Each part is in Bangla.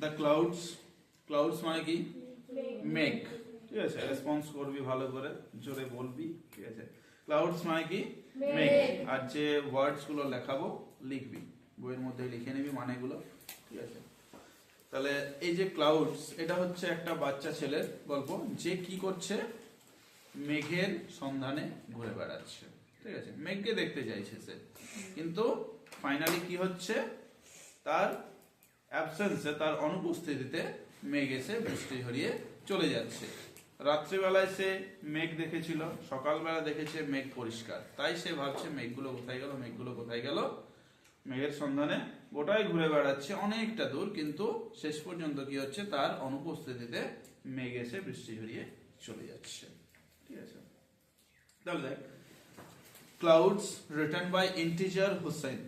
দ্য ক্লাউডস মানে কি মেঘ, ঠিক আছে, রেসপন্স করবি ভালো করে, জোরে বলবি, ঠিক আছে। ক্লাউডস মানে কি মেঘ, আর যে ওয়ার্ডস গুলো লেখাবো লিখবি, বইয়ের মধ্যে লিখে নিবি মানেগুলো, ঠিক আছে। তাহলে এই যে ক্লাউডস, এটা হচ্ছে একটা বাচ্চা ছেলের গল্প, যে কি করছে, মেঘের সন্ধানে ঘুরে বেড়াচ্ছে, ঠিক আছে, মেঘকে দেখতে চাইছে সে, কিন্তু ফাইনালি কি হচ্ছে, তার অ্যাবসেন্সে, তার অনুপস্থিতিতে মেঘ এসে বৃষ্টি ঝরিয়ে চলে যাচ্ছে। রাত্রিবেলায় সে মেঘ দেখেছিল, সকালবেলা দেখেছে মেঘ পরিষ্কার, তাই সে ভাবছে মেঘগুলো কোথায় গেল, মেঘগুলো কোথায় গেল, মেঘের সন্ধানে গোটাই ঘুরে বেড়াচ্ছে অনেকটা দূর, কিন্তু শেষ পর্যন্ত কি হচ্ছে, তার অনুপস্থিতিতে মেঘ এসে বৃষ্টি ঝরিয়ে চলে যাচ্ছে, ঠিক আছে। তাহলে দেখ, clouds written by Intizar Husain.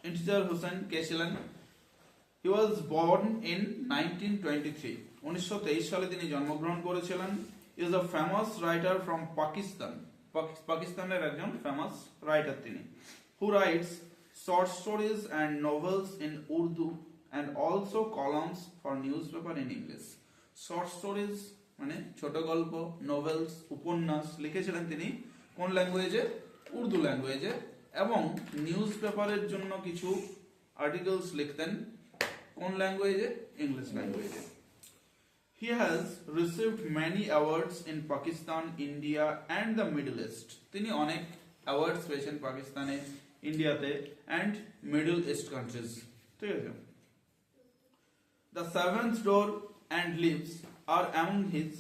Intizar Husain কে ছিলেন? He was born in 1923. 1923 সালে তিনি জন্মগ্রহণ করেছিলেন। He is a famous writer from Pakistan. পাকিস্তানের একজন ফেমাস রাইটার তিনি, who writes short stories and novels in Urdu and also columns for newspaper in English. Short stories মানে ছোট গল্প, নোভেলস উপন্যাস লিখেছিলেন তিনি কোন ল্যাঙ্গুয়েজে? উর্দু ল্যাঙ্গুয়েজে, এবং নিউজ পেপারের জন্য কিছু আর্টিকেলস লিখতেন কোন ল্যাঙ্গুয়েজে? ইংলিশ ল্যাঙ্গুয়েজে। He has received many awards in Pakistan, India and the Middle East. তিনি অনেক অ্যাওয়ার্ডস পেয়েছেন পাকিস্তানে, ইন্ডিয়াতে and Middle East countries, ঠিক আছে। The Seventh Door and Leaves are among his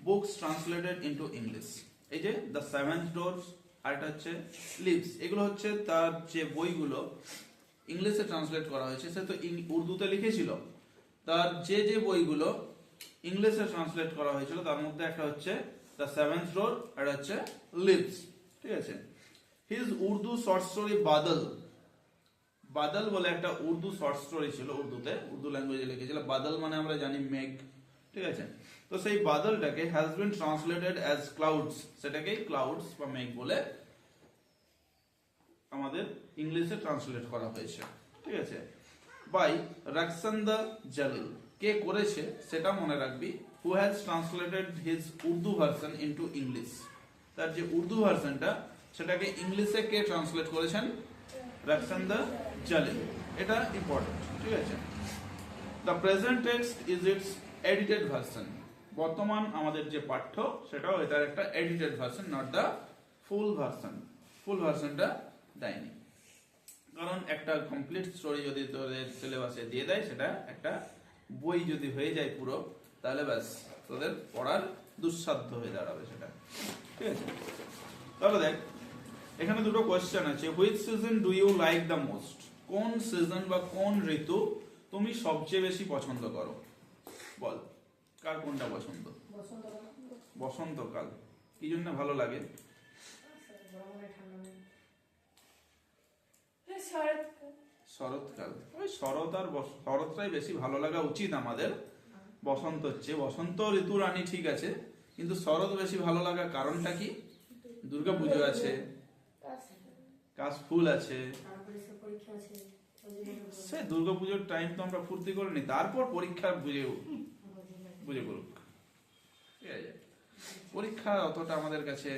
books translated into English. এই যে The Seventh Door আর এটা হচ্ছে Leaves, এগুলো হচ্ছে তার যে বইগুলো ইংলিশে ট্রান্সলেট করা হয়েছে, সে তো উর্দুতে লিখেছিল, তার যে যে বইগুলো ইংলিশে ট্রান্সলেট করা হয়েছিল তার মধ্যে একটা হচ্ছে দ্য সেভেন্থ ডোর, আর হচ্ছে লিভস, ঠিক আছে। হিজ উর্দু শর্ট স্টোরি বাদল, বাদল বলে একটা উর্দু শর্ট স্টোরি ছিল, উর্দু ল্যাঙ্গুয়েজে লিখেছিল। বাদল মানে আমরা জানি মেঘ, ঠিক আছে। তো সেই বাদলটাকে has been translated as clouds, সেটাকে ক্লাউডস বা মেঘ বলে আমাদের ইংলিশে ট্রান্সলেট করা হয়েছে, ঠিক আছে, বাই রাকসান্দা জালিল। কে করেছে সেটা মনে রাখবি, who has translated his Urdu version into English. তার যে উর্দু ভার্সনটা সেটাকে ইংলিশে কে ট্রান্সলেট করেছেন? রাকসান্দা জালিল। এটা ইম্পর্টেন্ট, ঠিক আছে। The present text is it's edited version. বর্তমান আমাদের যে পাঠ্য সেটাও এটার একটা edited version, not the full version. Full ভার্সনটা দেয়নি, কারণ একটা কমপ্লিট স্টোরি যদি তোদের সিলেবাসে দিয়ে দেয়, সেটা একটা বই যদি হয়ে যায় পুরো, তাহলে ব্যাস তোদের পড়ার দুঃসাধ্য হয়ে দাঁড়াবে সেটা, ঠিক আছে। তাহলে দেখ, এখানে দুটো কোয়েশ্চেন আছে। Which season do you like the most? কোন সিজন বা কোন ঋতু তুমি সবচেয়ে বেশি পছন্দ করো? বল, কার কোনটা পছন্দ? বসন্তকাল। কি জন্য ভালো লাগে? শরৎকাল। ওই শরৎ আর শরৎটাই বেশি ভালো লাগা উচিত আমাদের, বসন্ত হচ্ছে বসন্ত ঋতু রানী, ঠিক আছে, কিন্তু শরৎ বেশি ভালো লাগা কারণটা কি? দুর্গা পুজো আছে, কাশফুল আছে, সে দুর্গা পুজোর টাইম তো আমরা ফুর্তি করে নি, তারপর পরীক্ষা বুঝে করুক, ঠিক আছে। পরীক্ষা অতটা আমাদের কাছে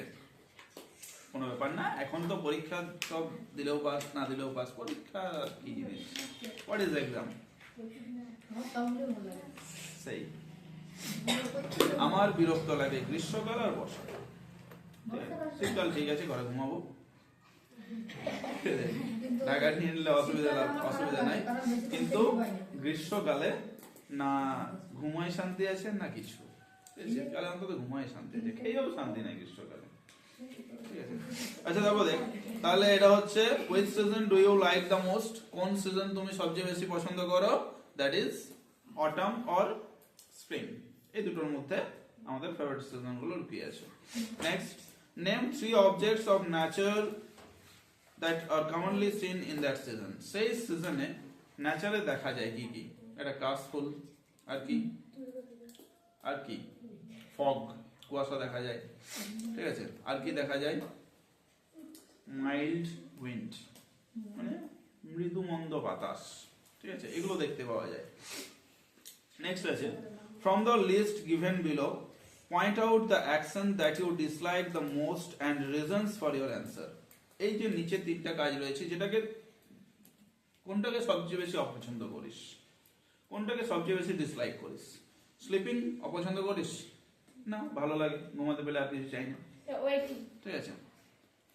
কোনো ব্যাপার না, এখন তো পরীক্ষা সব দিলেও পাস, না দিলেও পাস, পরীক্ষা কি জিনিস? What is exam? সেই আমার বিরক্ত লাগে গ্রীষ্মকাল আর বর্ষাকাল। শীতকাল ঠিক আছে, ঘরে ঘুমাবো, ঢাকা নিয়ে নিলে অসুবিধা নাই, কিন্তু গ্রীষ্মকালে না ঘুমায় শান্তি আছে না কিছু, শীতকালে অন্তত ঘুমায় শান্তি আছে, খেয়েও শান্তি নাই গ্রীষ্মকালে, ঠিক আছে। আচ্ছা দেখো, দেখ তাহলে এটা হচ্ছে which season do you like the most? কোন সিজন তুমি সবচেয়ে বেশি পছন্দ করো? That is autumn or spring. এই দুটোর মধ্যে আমাদের ফেভারিট সিজন গুলো লুকিয়ে আছে। Next, name 3 objects of nature that are commonly seen in that season. সেই সিজনে ন্যাচারে দেখা যায় কি কি? এটা কাশফুল, আর কি আর কি ফগ, কুয়াশা দেখা যায়, ঠিক আছে। আর কি দেখা যায়? মাইল্ড উইন্ড, মানে মৃদু মন্দ বাতাস, ঠিক আছে, এগুলো দেখতে পাওয়া যায়। নেক্সট আছে from the list given below point out the action that you dislike the most and reasons for your answer. এই যে নিচে তিনটা কাজ রয়েছে, যেটাকে কোনটাকে সবচেয়ে বেশি অপছন্দ করিস, কোনটাকে সবচেয়ে বেশি ডিসলাইক করিস? স্লিপিং অপছন্দ করিস না, ভালো লাগে, ঘুমাতে পেলে আর কিছু চাই না, ঠিক আছে।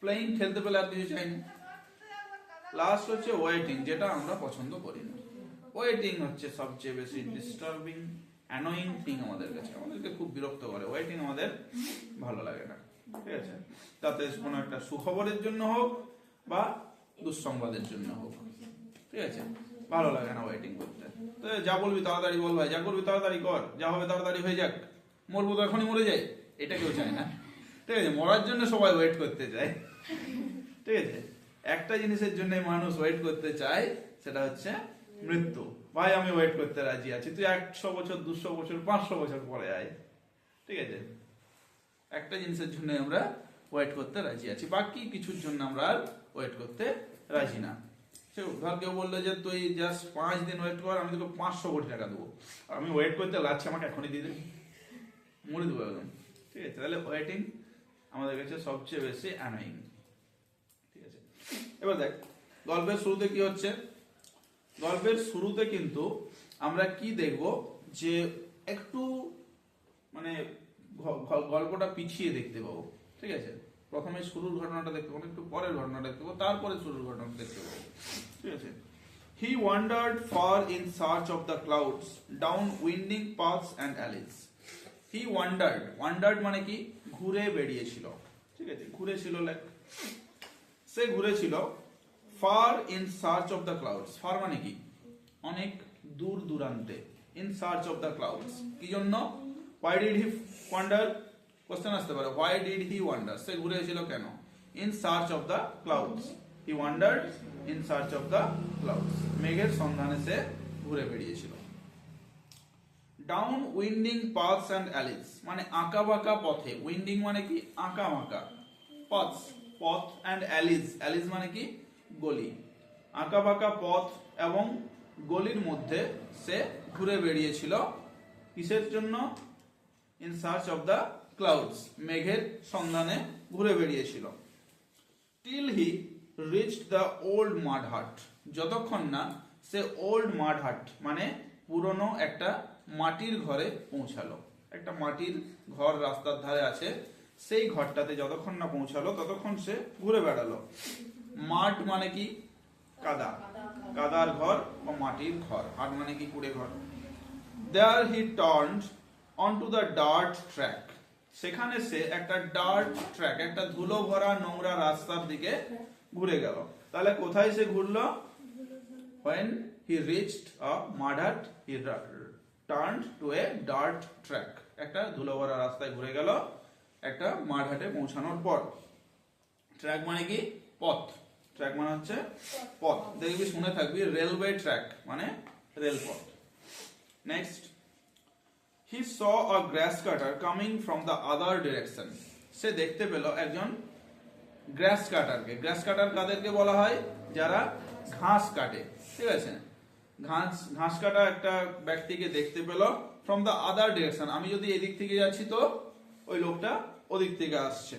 প্লেইং, খেলতে পেলে আর কিছু চাই না। লাস্ট হচ্ছে ওয়েটিং, যেটা আমরা পছন্দ করি না। ওয়েটিং হচ্ছে সবচেয়ে বেশি ডিস্টার্বিং অ্যানোয়িং থিং আমাদের কাছে, আমাদেরকে খুব বিরক্ত করে। ওয়েটিং আমাদের ভালো লাগে না, ঠিক আছে। তাতে কোনো একটা সুখবরের জন্য হোক বা দুঃসংবাদের জন্য হোক, ঠিক আছে, ভালো লাগে না ওয়েটিং করতে। তো যা বলবি তাড়াতাড়ি বল ভাই, যা করবি তাড়াতাড়ি কর, যা হবে তাড়াতাড়ি হয়ে যাক, মরবো তো এখনই মরে যাই, এটা কেউ চায় না, ঠিক আছে। মরার জন্য সবাই ওয়েট করতে চায়, ঠিক আছে। একটা জিনিসের জন্য মানুষ ওয়েট করতে চায়, সেটা হচ্ছে মৃত্যু। ভাই আমি ওয়েট করতে রাজি আছি, তুই 100 বছর 200 বছর 500 বছর পরে আয়, ঠিক আছে। একটা জিনিসের জন্য আমরা ওয়েট করতে রাজি আছি, বাকি কিছুর জন্য আমরা আর ওয়েট করতে রাজি না। ধর কেউ বললো যে তুই জাস্ট 5 দিন ওয়েট কর, আমি তোকে 500 কোটি টাকা দেবো, আমি ওয়েট করতে লাগছে, আমাকে এখনই দিয়ে দে, মরে দেবো একদম, ঠিক আছে। তাহলে ওয়েটিং আমাদের কাছে সবচেয়ে বেশি অ্যানোয়িং, ঠিক আছে। এবার দেখ গল্পের শুরুতে কি হচ্ছে। গল্পের শুরুতে কিন্তু আমরা কি দেখব, যে একটু মানে গল্পটা পিছিয়ে দেখতে পাবো, ঠিক আছে। প্রথমে শুরুর ঘটনাটা দেখতে পাবো, একটু পরের ঘটনাটা দেখতে পাবো, তারপরে শুরুর ঘটনাটা দেখতে পাবো, ঠিক আছে। He wandered far in search of the clouds, down winding paths and alleys. He wandered মানে কি, ঘুরে বেরিয়েছিল, ঠিক আছে, ঘুরেছিল, সে ঘুরেছিল far in search of the clouds. far মানে কি, অনেক দূর দূরান্তে, in search of the clouds, কি জন্য? why did he wander? Question আসতে পারে, why did he wander? সে ঘুরেছিল কেন? in search of the clouds. he wandered in search of the clouds. মেঘের সন্ধানে সে ঘুরে বেরিয়েছিল। down winding paths and alleys মানে আঁকা বাঁকা পথে, উইন্ডিং মানে কি, আঁকা বাঁকা, পথ and alleys মানে কি, গলি, আঁকা বাঁকা পথ এবং গলির মধ্যে সে ঘুরে বেরিয়েছিল, কিসের জন্য? In search of the clouds, মেঘের সন্ধানে ঘুরে বেরিয়েছিল। Till he reached the old mud hut, যতক্ষণ না সে ওল্ড মাড হাট মানে পুরনো একটা মাটির ঘরে পৌঁছালো। একটা মাটির ঘর রাস্তার ধারে আছে, সেই ঘরটাতে যতক্ষণ না পৌঁছালো ততক্ষণ সে ঘুরে বেড়ালো। মাড মানে কি, কাদা, কাদার ঘর বা মাটির ঘর, আর মানে কি, কুড়ে ঘর। There he turned onto the dirt track, সেখানে সে একটা ডার্ট ট্র্যাক, একটা ধুলো ভরা নোংরা রাস্তার দিকে ঘুরে গেল। তাহলে কোথায় সে ঘুরলো? when he reached a mud hut he turned to a dirt track, একটা ধুলো ভরা রাস্তায় ঘুরে গেল একটা মাড হাটে পৌঁছানোর পর। ট্র্যাক মানে কি, পথ, ট্র্যাক মানে হচ্ছে পথ, দেখবি শুনে থাকবি, রেলওয়ে ট্র্যাক মানে রেলপথ। Next, he saw a grass cutter coming from the other direction, সে দেখতে পেল একজন গ্রাস কাটারকে। গ্রাস কাটার কাদেরকে বলা হয়? যারা ঘাস কাটে, ঠিক আছে। ঘাস কাটা একটা ব্যক্তিকে দেখতে পেল ফ্রম দ্য আদার ডিরেকশন, আমি যদি এদিক থেকে যাচ্ছি তো ওই লোকটা ওদিক থেকে আসছে।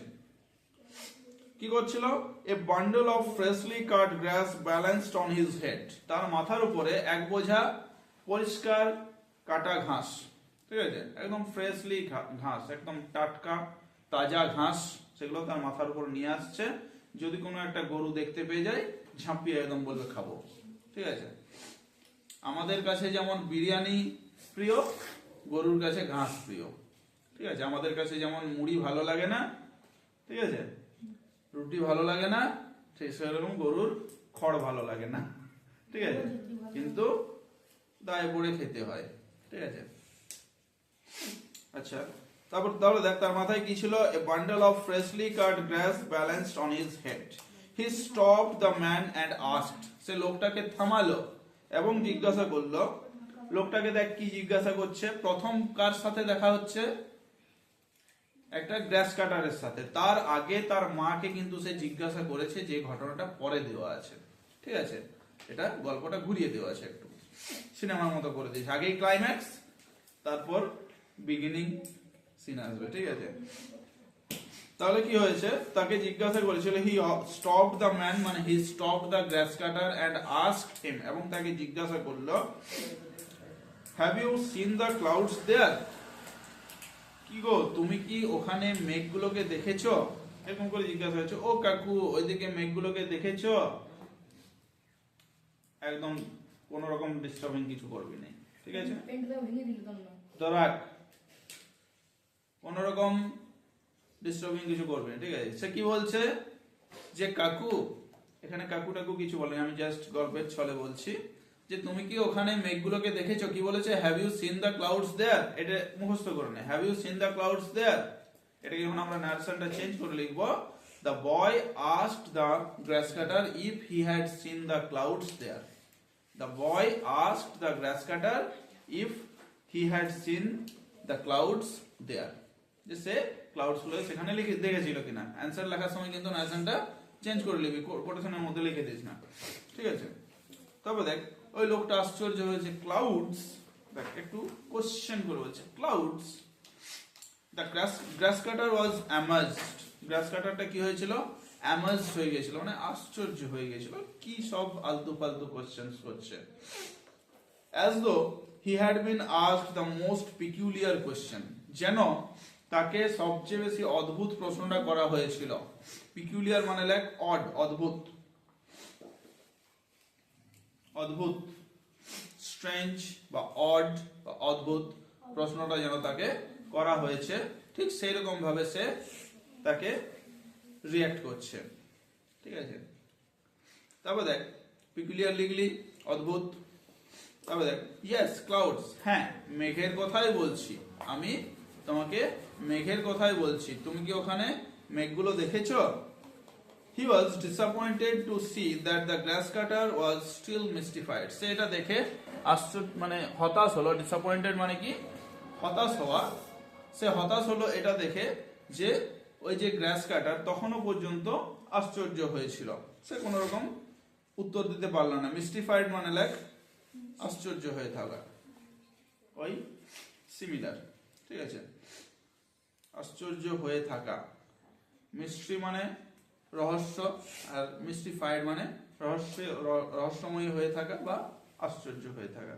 কি করছিল? A bundle of freshly cut grass balanced on his head, তার মাথার উপরে এক বোঝা পরিষ্কার কাটা ঘাস, ঠিক আছে, একদম ফ্রেশলি ঘাস, একদম টাটকা তাজা ঘাস, সেগুলো তার মাথার উপর নিয়ে আসছে। যদি কোনো একটা গরু দেখতে পেয়ে যায়, ঝাঁপিয়ে একদম বলবে খাবো, ঠিক আছে। আমাদের কাছে যেমন বিরিয়ানি প্রিয়, গরুর কাছে ঘাস প্রিয়, ঠিক আছে। আমাদের কাছে যেমন মুড়ি ভালো লাগে না, ঠিক আছে, রুটি ভালো লাগে না, ঠিক সেরকম গরুর খড় ভালো লাগে না, ঠিক আছে, কিন্তু দায় পড়ে খেতে হয়, ঠিক আছে। আচ্ছা, তাহলে দেখ তার মাথায় কি ছিল? A bundle of freshly cut grass balanced on his head. He stopped the man and asked, সে লোকটাকে থামালো এবং জিজ্ঞাসা করলো। লোকটাকে দেখ কি জিজ্ঞাসা করছে, প্রথম কার সাথে দেখা হচ্ছে? একটা গ্রাস কাটারের সাথে। তার আগে তার মাকে কিন্তু সে জিজ্ঞাসা করেছে, যে ঘটনাটা পরে দেওয়া আছে, ঠিক আছে। এটা গল্পটা ঘুরিয়ে দেওয়া আছে, একটু সিনেমার মতো করে দিয়েছে। আগেই ক্লাইম্যাক্স, তারপর বিগিনিং সিন আসবে, ঠিক আছে? তাহলে কি হয়েছে, তাকে জিজ্ঞাসা করেছিল, হি স্টপড দ্য ম্যান, মানে he stopped the grass cutter and asked him, এবং তাকে জিজ্ঞাসা করলো, have you seen the clouds there, কি গো তুমি কি ওখানে মেঘগুলোকে দেখেছো? এরকম করে জিজ্ঞাসা হয়েছে, ও কাকু ওইদিকে মেঘগুলোকে দেখেছো? একদম কোন রকম ডিস্টার্বিং কিছু করবি না, ঠিক আছে? তো রাখ, কোন রকম ডিস্টার্বিং কিছু করবে না, ঠিক আছে? সে কি বলছে যে কাকু, এখানে কাকু টাকু কিছু বলে, আমি জাস্ট গল্পের ছলে বলছি, যে তুমি কি ওখানে মেঘগুলোকে দেখেছো? কি বলেছে, have you seen the clouds there, এটা মুখস্থ করে নে, have you seen the clouds there. এটাকে এখন আমরা নারেশনটা চেঞ্জ করে লিখবো, the boy asked the grass cutter if he had seen the clouds there. The boy asked the grass cutter if he had seen the clouds there, যে সে ক্লাউডস গুলো সেখানে লিখে দেখেছিল কিনা। অ্যান্সার লেখার সময় কিন্তু নারেশনটা চেঞ্জ করে লিখবি, কোটেশনের মধ্যে লিখে দিস না, ঠিক আছে? তবে দেখ, ওই লোকটা আশ্চর্য হয়েছে, ক্লাউডস, দেখ একটু কোশ্চেন করে বলছে, ক্লাউডস, দ্য গ্রাস কাটার ওয়াজ অ্যামাজড, গ্রাস কাটারটা কি হয়েছিল, অ্যামাজড হয়ে গেছিল, মানে আশ্চর্য হয়ে গেছিল, কি সব আলতু ফালতু কোশ্চেনস করছে, as though he had been asked the most peculiar question, যেন তাকে সবচেয়ে বেশি অদ্ভুত প্রশ্নটা করা হয়েছিল। পিকুলিয়ার মানে লাইক অড, অদ্ভুত, অদ্ভুত, স্ট্রেঞ্জ বা অড বা অদ্ভুত প্রশ্নটা যেন তাকে করা হয়েছে, ঠিক সেই রকম ভাবে সে তাকে রিঅ্যাক্ট করছে, ঠিক আছে? তারপর দেখ, পিকুলিয়ার লিখলি, অদ্ভুত, তারপর দেখ, ইয়েস ক্লাউডস, হ্যাঁ মেঘের কথাই বলছি, আমি তোমাকে মেঘের কথাই বলছি, তুমি কি ওখানে মেঘগুলো দেখেছো? He was disappointed to see that the grass cutter was still mystified. সে এটা দেখে আশ্চর্য, মানে হতাশ হলো, ডিসঅ্যাপয়েন্টেড মানে কি হতাশ হওয়া, সে হতাশ হলো এটা দেখে যে ওই যে গ্রাস কাটার তখনও পর্যন্ত আশ্চর্য হয়েছিল, সে কোনো রকম উত্তর দিতে পারলো না। মিস্টিফাইড মানে লাইক আশ্চর্য হয়ে থাকা, ওই সিমিলার, ঠিক আছে? আশ্চর্য হয়ে থাকা, মিস্ট্রি মানে রহস্য, আর মিস্টিফাইড মানে রহস্যময়ী হয়ে থাকা বা আশ্চর্য হয়ে থাকা।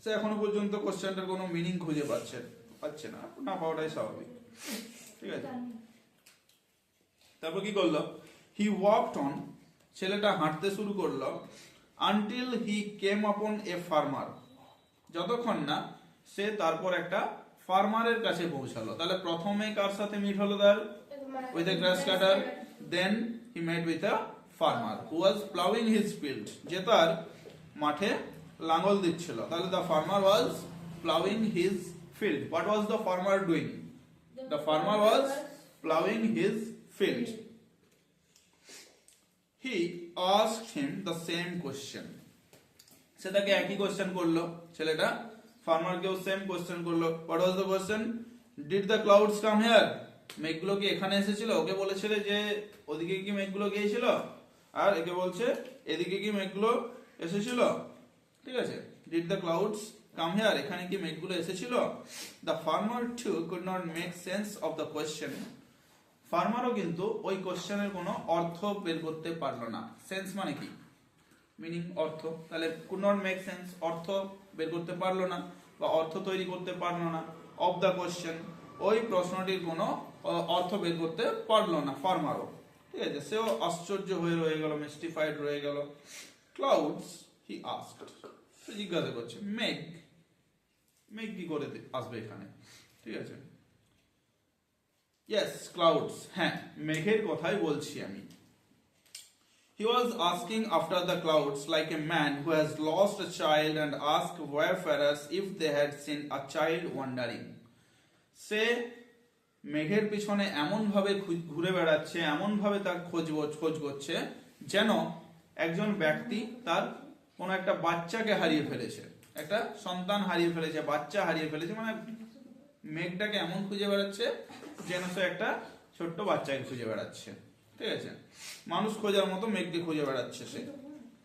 সে এখনো পর্যন্ত কোশ্চেনটার কোনো মিনিং খুঁজে পাচ্ছে না, না পাওয়াটাই স্বাভাবিক, ঠিক আছে? তারপর কি করলো, হি ওয়াকড অন, ছেলেটা হাঁটতে শুরু করলো, আনটিল হি কেম আপন এ ফার্মার, যতক্ষণ না সে তারপর একটা ফার্মারের কাছে পৌঁছালো। তাহলে প্রথমে কার সাথে মিট হলো তার, with a grass cutter, then he met with a farmer who was plowing his field, যে তার মাঠে লাঙ্গল দিচ্ছিল। তাহলে the farmer was plowing his field. What was the farmer doing? The farmer was plowing his field. He asked him the same question. সে তাকে একই কোশ্চেন করলো, ছেলেটা ফার্মারকেও সেম কোশ্চেন করলো। What was the question? Did the clouds come here? মেঘগুলো কি এখানে এসেছিল? ওকে বলেছিল যে ওদিকে কি মেঘগুলো গিয়েছিল, আর একে বলছে এদিকে কি মেঘগুলো এসেছিল, ঠিক আছে? Did the clouds come here? এখানে কি মেঘগুলো এসেছিল? The farmer too could not make sense of the question. ফার্মারও কিন্তু ওই কোশ্চেনের কোনো অর্থ বের করতে পারলো না। সেন্স মানে কি, মিনিং, অর্থ। তাহলে could not make sense, অর্থ বের করতে পারলো না বা অর্থ তৈরি করতে পারলো না, অফ দ্য কোশ্চেন, ওই প্রশ্নটির কোনো অর্থ বের করতে পারলো না ফার্মারও, ঠিক আছে? সেও আশ্চর্য হয়ে রয়ে গেল, মিস্টিফাইড রয়ে গেল। ক্লাউডস, হি আস্কড, সে জিজ্ঞাসা করছে, মেঘ, মেঘ কি করে আসবে এখানে, ঠিক আছে? ইয়েস ক্লাউডস, হ্যাঁ মেঘের কথাই বলছি আমি। He was asking after the clouds like a man who has lost a child and asked wayfarers if they had seen a child wandering. সে মেঘের পিছনে এমন ভাবে ঘুরে বেড়াচ্ছে, এমন ভাবে তার খোঁজ করছে, যেন একজন ব্যক্তি তার কোন একটা বাচ্চাকে হারিয়ে ফেলেছে, একটা সন্তান হারিয়ে ফেলেছে, বাচ্চা হারিয়ে ফেলেছে, মানে মেঘটাকে এমন খুঁজে বেড়াচ্ছে যেন সে একটা ছোট্ট বাচ্চাকে খুঁজে বেড়াচ্ছে, ঠিক আছে? মানুষ খোঁজার মতো মেঘকে খুঁজে বেড়াচ্ছে সে,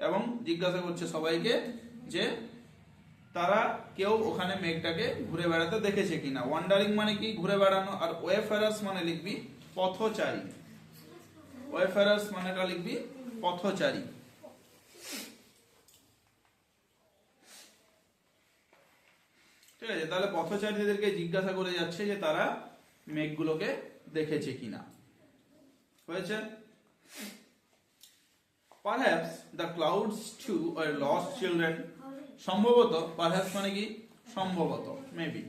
এবং জিজ্ঞাসা করছে সবাইকে যে তারা কেউ ওখানে মেঘটাকে ঘুরে বেড়াতে দেখেছে কিনা। ওয়ান্ডারিং মানে কি? ঘুরে বেড়ানো। আর ওয়েফারার্স মানে লিখবি পথচারী। ওয়েফারার্স মানেটা লিখবি পথচারী। ঠিক আছে, তাহলে পথচারীদেরকে জিজ্ঞাসা করে যাচ্ছে যে তারা মেঘগুলোকে দেখেছে কিনা। হয়েছে? Perhaps the clouds too were lost children. সম্ভবত, পারহ্যাপস মানে কি? সম্ভবত, মেবি,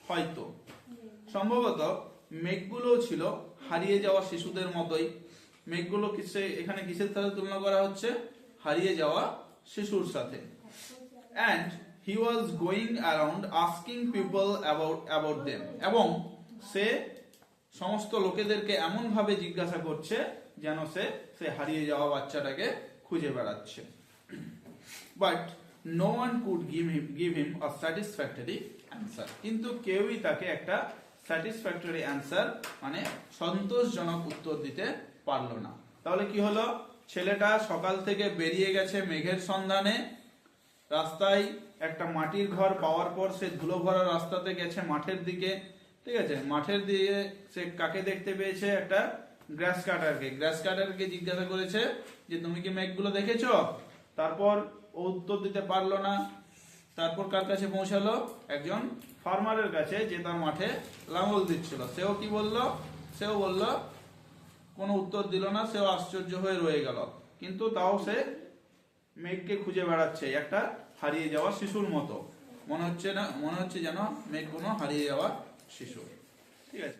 হয়তো। সম্ভবত মেঘগুলো ছিল হারিয়ে যাওয়া শিশুদের মতোই। মেঘগুলো এখানে কিসের সাথে তুলনা করা হচ্ছে? হারিয়ে যাওয়া শিশুর সাথে। And he was going around asking people about them. এবং সে সমস্ত লোকেদেরকে এমন ভাবে জিজ্ঞাসা করছে যেন সে হারিয়ে যাওয়া বাচ্চাটাকে খুঁজে বেড়াচ্ছে। But no one could give him a satisfactory answer. কিন্তু কেউই তাকে একটা স্যাটিসফ্যাক্টরি অ্যান্সার মানে সন্তোষজনক উত্তর দিতে পারলো না। তাহলে কি হলো? ছেলেটা সকাল থেকে বেরিয়ে গেছে মেঘের সন্ধানে। রাস্তায় একটা মাটির ঘর পাওয়ার পর সে ধুলো ভরা রাস্তাতে গেছে মাঠের দিকে। ঠিক আছে, মাঠের দিকে সে কাকে দেখতে পেয়েছে? একটা গ্রাস কাটারকে। গ্রাস কাটারকে জিজ্ঞাসা করেছে যে তুমি কি মেঘগুলো দেখেছো? তারপর ও উত্তর দিতে পারলো না। তারপর কার কাছে পৌঁছালো? একজন ফার্মারের কাছে, যে তার মাঠে লাঙল দিচ্ছিল। সেও কি বলল? সেও বলল, কোনো উত্তর দিল না। সেও আশ্চর্য হয়ে রয়ে গেল। কিন্তু তাও সে মেঘকে খুঁজে বেড়াচ্ছে একটা হারিয়ে যাওয়া শিশুর মতো। মনে হচ্ছে যেন মেঘ কোনো হারিয়ে যাওয়া শিশু। ঠিক আছে।